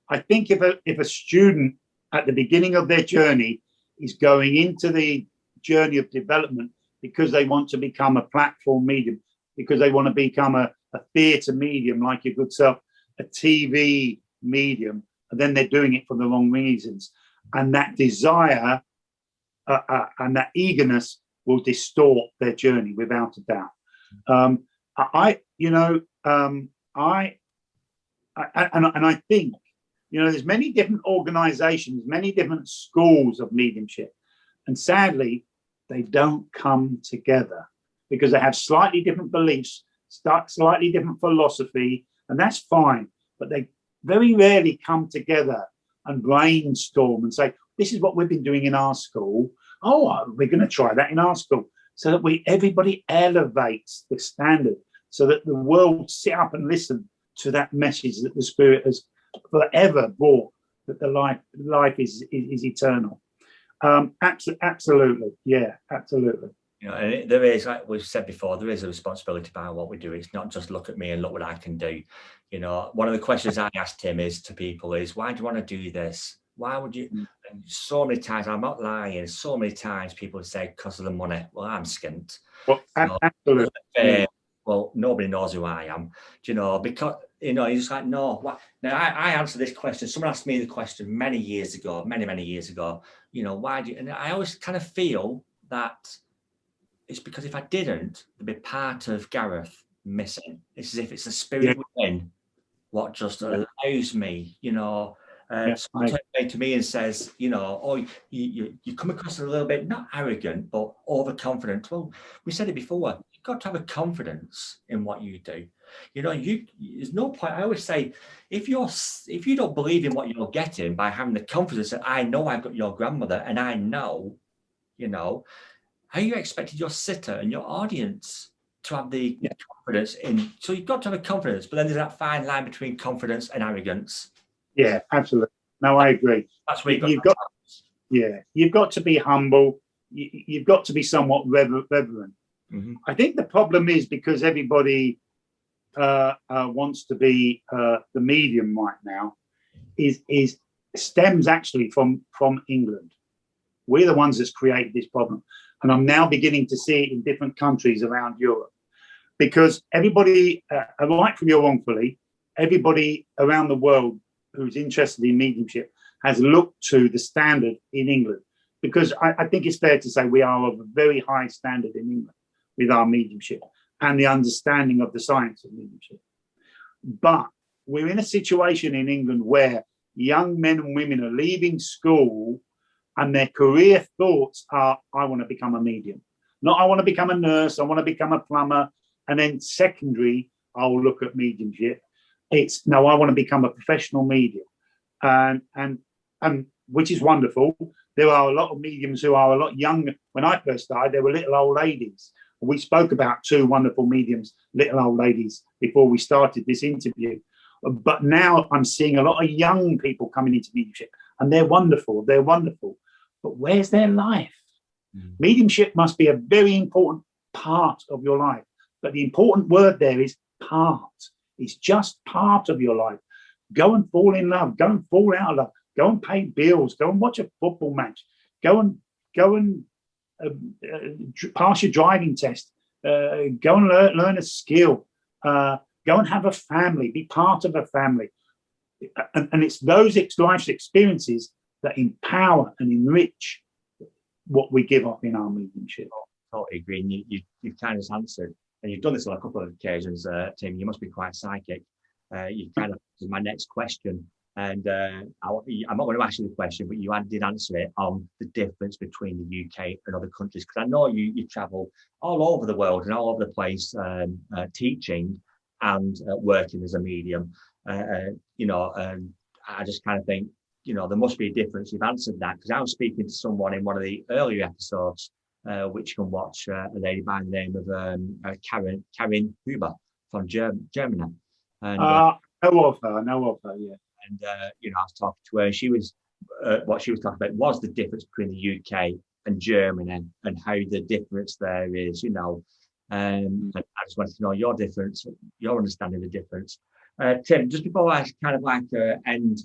I think if a student at the beginning of their journey is going into the journey of development because they want to become a platform medium, because they want to become a theatre medium like your good self, a TV medium, and then they're doing it for the wrong reasons. And that desire and that eagerness will distort their journey without a doubt. I think, you know, there's many different organizations, many different schools of mediumship. And sadly, they don't come together because they have slightly different beliefs, slightly different philosophy, and that's fine. But they very rarely come together and brainstorm and say, this is what we've been doing in our school. Oh, we're going to try that in our school. So that everybody elevates the standard so that the world sit up and listen to that message that the Spirit has forever brought, that the life is eternal. Absolutely. Yeah, absolutely. You know, and there is, like we've said before, there is a responsibility behind what we do. It's not just look at me and look what I can do. You know, one of the questions I asked him to people is, why do you want to do this? Why would you? And so many times, I'm not lying, so many times people say, because of the money. Well, I'm skint. Well, absolutely. Well, nobody knows who I am. Do you know, because, you know, he's like, no. What? Now, I answered this question. Someone asked me the question many years ago, many years ago, you know, why do you? And I always kind of feel that it's because if I didn't, there'd be part of Gareth missing. It's as if it's the spirit within what just allows me, you know, Someone came to me and says, you know, oh, you come across a little bit, not arrogant, but overconfident. Well, we said it before, you've got to have a confidence in what you do. You know, there's no point. I always say, if you don't believe in what you're getting by having the confidence that I know I've got your grandmother and I know, you know, how you expected your sitter and your audience to have the confidence in? So you've got to have a confidence, but then there's that fine line between confidence and arrogance. Yeah, absolutely. No, I agree. That's where you've got to be humble. You've got to be somewhat reverent. Mm-hmm. I think the problem is because everybody wants to be the medium right now, is stems actually from England. We're the ones that's created this problem, and I'm now beginning to see it in different countries around Europe, because everybody, rightfully or wrongfully, everybody around the world who's interested in mediumship has looked to the standard in England, because I think it's fair to say we are of a very high standard in England with our mediumship and the understanding of the science of mediumship. But we're in a situation in England where young men and women are leaving school and their career thoughts are, I want to become a medium. Not I want to become a nurse, I want to become a plumber, and then secondary, I'll look at mediumship. It's no, I want to become a professional medium, and which is wonderful. There are a lot of mediums who are a lot younger. When I first started, there were little old ladies. We spoke about two wonderful mediums, little old ladies, before we started this interview. But now I'm seeing a lot of young people coming into mediumship, and they're wonderful. They're wonderful. But where's their life? Mm. Mediumship must be a very important part of your life. But the important word there is part. It's just part of your life. Go and fall in love. Go and fall out of love. Go and pay bills. Go and watch a football match. Go and pass your driving test. Go and learn a skill. Go and have a family. Be part of a family. And it's those life's experiences that empower and enrich what we give off in our mediumship. Totally agree. And you've kind of answered. And you've done this on a couple of occasions, Tim. You must be quite psychic. You kind of answered my next question, and I'm not going to ask you the question, but you did answer it on the difference between the UK and other countries. Because I know you travel all over the world and all over the place, teaching and working as a medium. You know, and I just kind of think, you know, there must be a difference. You've answered that, because I was speaking to someone in one of the earlier episodes, which you can watch, a lady by the name of Karin Huber from Germany. And, know of her, yeah. And, you know, I was talking to her, and she was, what she was talking about was the difference between the UK and Germany and how the difference there is, you know. And I just wanted to know your difference, your understanding of the difference. Tim, just before I kind of like end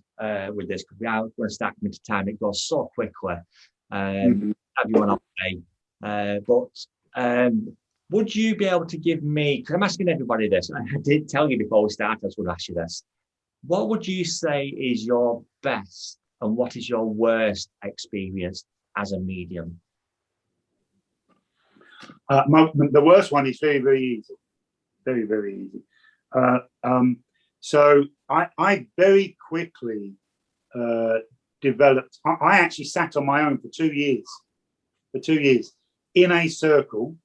with this, because we are going to start coming to time, it goes so quickly. Have you on today? But would you be able to give me, because I'm asking everybody this, I did tell you before we started I was going to ask you this, what would you say is your best and what is your worst experience as a medium? The worst one is very, very easy. Very, very easy. So I very quickly developed, I actually sat on my own for 2 years. For 2 years in a circle.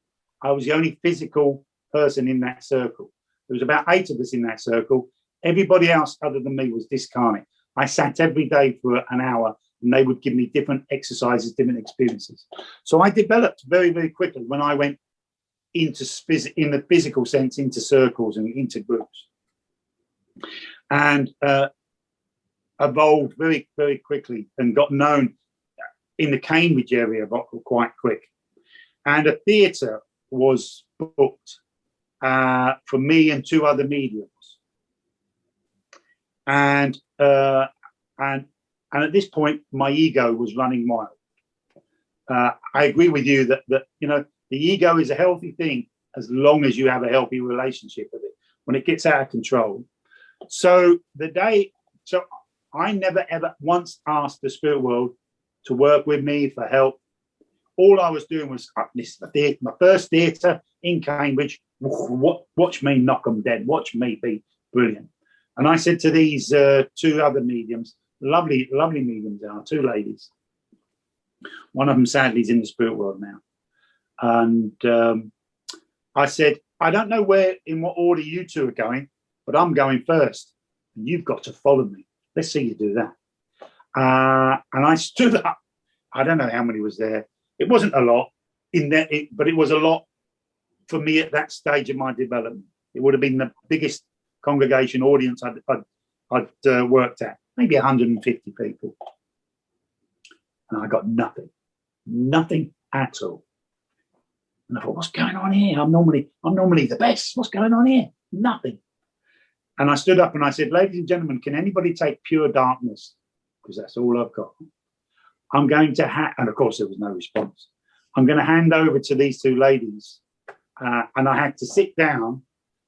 I was the only physical person in that circle. There was about 8 of us in that circle. Everybody else other than me was discarnate. I sat every day for an hour, and they would give me different exercises, different experiences. So I developed very, very quickly when I went into in the physical sense, into circles and into groups, and evolved very, very quickly and got known in the Cambridge area quite quick. And a theatre was booked for me and 2 other mediums. And at this point, my ego was running wild. I agree with you that you know, the ego is a healthy thing as long as you have a healthy relationship with it. When it gets out of control, so I never ever once asked the spirit world to work with me for help. All I was doing was, this is my first theatre in Cambridge. Watch me knock them dead. Watch me be brilliant. And I said to these 2 other mediums, lovely, lovely mediums are, two ladies. One of them sadly is in the spirit world now. And I said, I don't know in what order you two are going, but I'm going first. And you've got to follow me. Let's see you do that. And I stood up. I don't know how many was there. It wasn't a lot in there, but it was a lot for me at that stage of my development. It would have been the biggest congregation audience I'd worked at, maybe 150 people. And I got nothing at all. And I thought, what's going on here? I'm normally the best. What's going on here? Nothing. And I stood up and I said, ladies and gentlemen, can anybody take pure darkness? Because that's all I've got. I'm going to and of course there was no response. I'm going to hand over to these two ladies. And I had to sit down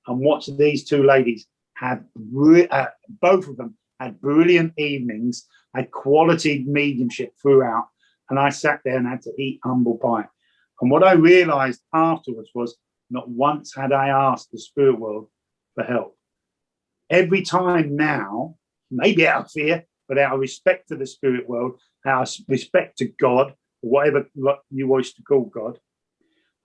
and watch these two ladies have, both of them had brilliant evenings, had quality mediumship throughout. And I sat there and had to eat humble pie. And what I realized afterwards was not once had I asked the spirit world for help. Every time now, maybe out of fear, but out of respect to the spirit world, out of respect to God, or whatever you wish to call God,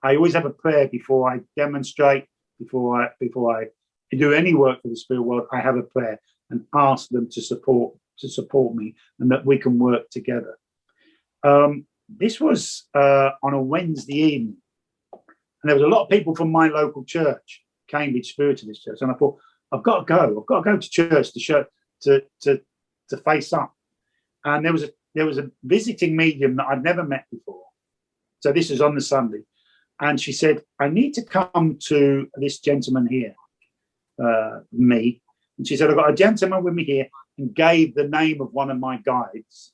I always have a prayer before I demonstrate, before I do any work for the spirit world. I have a prayer and ask them to support me, and that we can work together. This was on a Wednesday evening, and there was a lot of people from my local church, Cambridge Spiritist Church, and I thought, I've got to go. I've got to go to church to face up. And there was a visiting medium that I'd never met before. So this was on the Sunday, and she said, I need to come to this gentleman here, me. And she said, I've got a gentleman with me here, and gave the name of one of my guides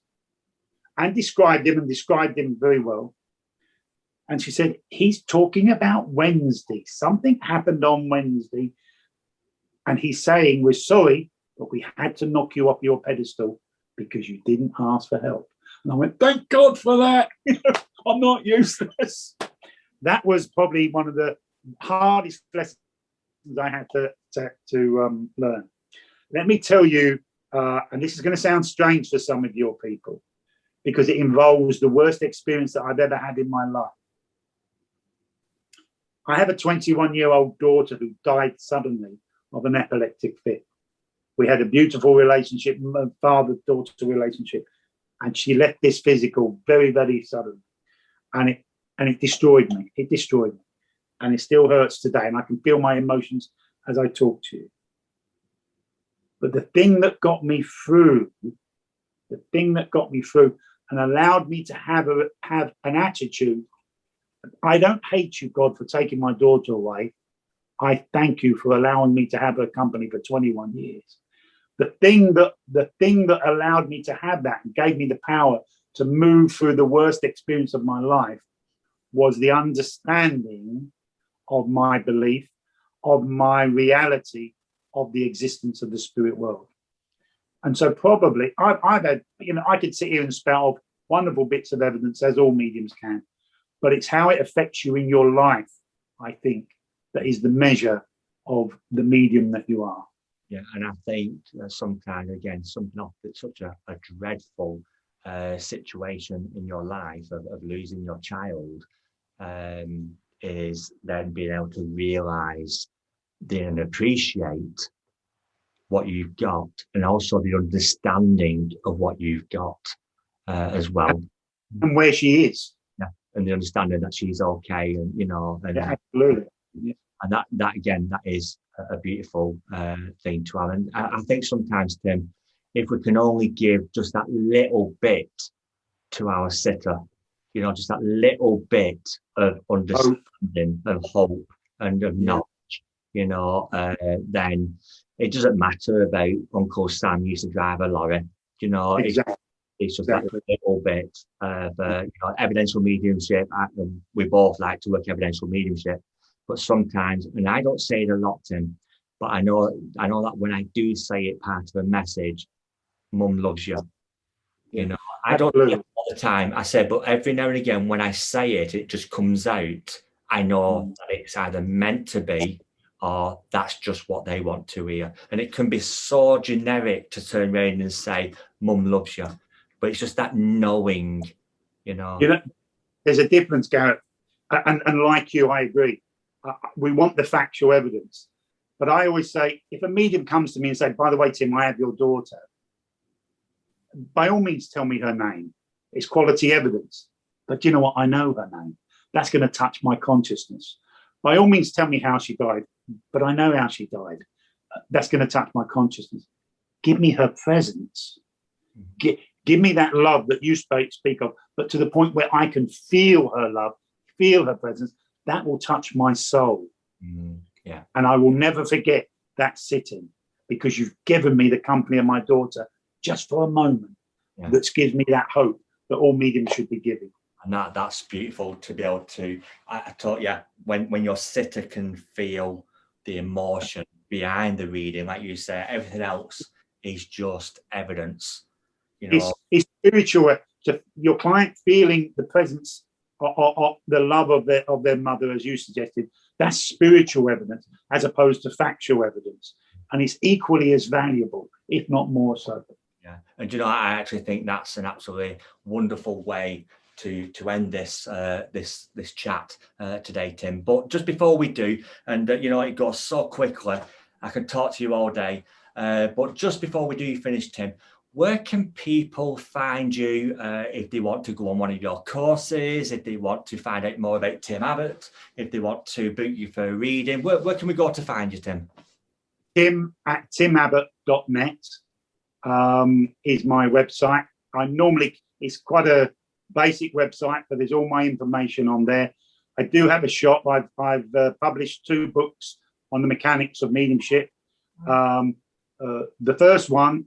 and described him very well. And she said, he's talking about Wednesday. Something happened on Wednesday. And he's saying, we're sorry, but we had to knock you off your pedestal because you didn't ask for help. And I went, thank God for that. I'm not useless. That was probably one of the hardest lessons I had to learn. Let me tell you, and this is going to sound strange for some of your people, because it involves the worst experience that I've ever had in my life. I have a 21-year-old daughter who died suddenly of an epileptic fit. We had a beautiful relationship, father-daughter relationship, and she left this physical very, very suddenly. And it destroyed me. It destroyed me. And it still hurts today. And I can feel my emotions as I talk to you. But the thing that got me through, and allowed me to have an attitude, I don't hate you, God, for taking my daughter away. I thank you for allowing me to have her company for 21 years. The thing that allowed me to have that and gave me the power to move through the worst experience of my life was the understanding of my belief, of my reality, of the existence of the spirit world. And so probably I've had, I could sit here and spout wonderful bits of evidence, as all mediums can, but it's how it affects you in your life, I think, that is the measure of the medium that you are. Yeah, and I think sometimes, again, something off that's such a dreadful situation in your life of losing your child is then being able to realise and appreciate what you've got, and also the understanding of what you've got as well. And where she is. Yeah, and the understanding that she's okay, and and yeah, absolutely. Yeah. And that again, that is a beautiful thing to have. And I think sometimes, Tim, if we can only give just that little bit to our sitter, just that little bit of understanding, of hope, and of knowledge, then it doesn't matter about Uncle Sam used to drive a lorry. Exactly. It's just that little bit of evidential mediumship. We both like to work evidential mediumship. But sometimes, and I don't say it a lot, Tim, but I know that when I do say it part of a message, Mum loves you. I don't say it all the time. I say, but every now and again, when I say it, it just comes out. I know that it's either meant to be or that's just what they want to hear. And it can be so generic to turn around and say, Mum loves you. But it's just that knowing, you know. You know, there's a difference, Gareth. And like you, I agree. We want the factual evidence. But I always say, if a medium comes to me and say, by the way, Tim, I have your daughter, by all means, tell me her name. It's quality evidence. But you know what? I know her name. That's going to touch my consciousness. By all means, tell me how she died. But I know how she died. That's going to touch my consciousness. Give me her presence. Give me that love that you speak of, but to the point where I can feel her love, feel her presence. That will touch my soul. Yeah. And I will never forget that sitting, because you've given me the company of my daughter just for a moment. Yeah. That gives me that hope that all mediums should be giving. And that's beautiful to be able to, I thought, yeah, when your sitter can feel the emotion behind the reading, like you say, everything else is just evidence. You know, it's spiritual. Your client feeling the presence of the love of their mother, as you suggested, that's spiritual evidence as opposed to factual evidence, and it's equally as valuable, if not more so. Yeah, and you know, I actually think that's an absolutely wonderful way to end this this chat today, Tim. But just before we do, and you know, it goes so quickly, I can talk to you all day. But just before we do finish, Tim, where can people find you if they want to go on one of your courses, if they want to find out more about Tim Abbott, if they want to book you for a reading? Where can we go to find you, Tim? Tim at timabbott.net is my website. It's quite a basic website, but there's all my information on there. I do have a shop. I've published 2 books on the mechanics of mediumship. The first one,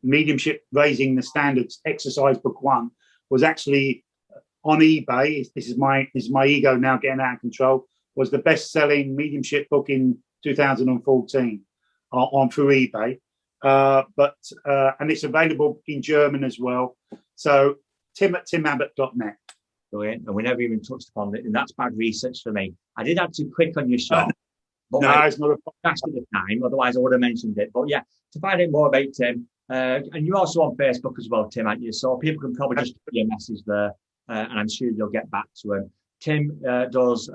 Mediumship Raising the Standards, Exercise Book 1, was actually on eBay. This is my ego now getting out of control. Was the best-selling mediumship book in 2014 through eBay. And it's available in German as well. So Tim at timabbott.net. Brilliant. And we never even touched upon it, and that's bad research for me. I did have to click on your shop. But no, it's not a podcast at the time. Otherwise, I would have mentioned it. But yeah, to find out more about Tim, and you're also on Facebook as well, Tim, aren't you? So people can probably just put your message there, and I'm sure you'll get back to him. Tim does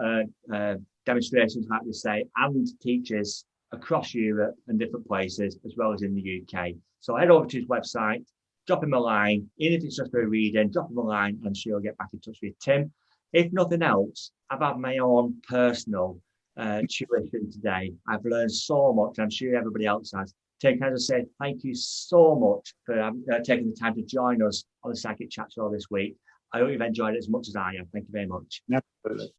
demonstrations, like you say, and teaches across Europe and different places, as well as in the UK. So head over to his website, drop him a line, even if it's just for a reading, drop him a line, and she'll get back in touch with Tim. If nothing else, I've had my own personal tuition today. I've learned so much. I'm sure everybody else has. Tim, can I just say thank you so much for taking the time to join us on the Psychic Chat Show this week. I hope you've enjoyed it as much as I have. Thank you very much. Absolutely.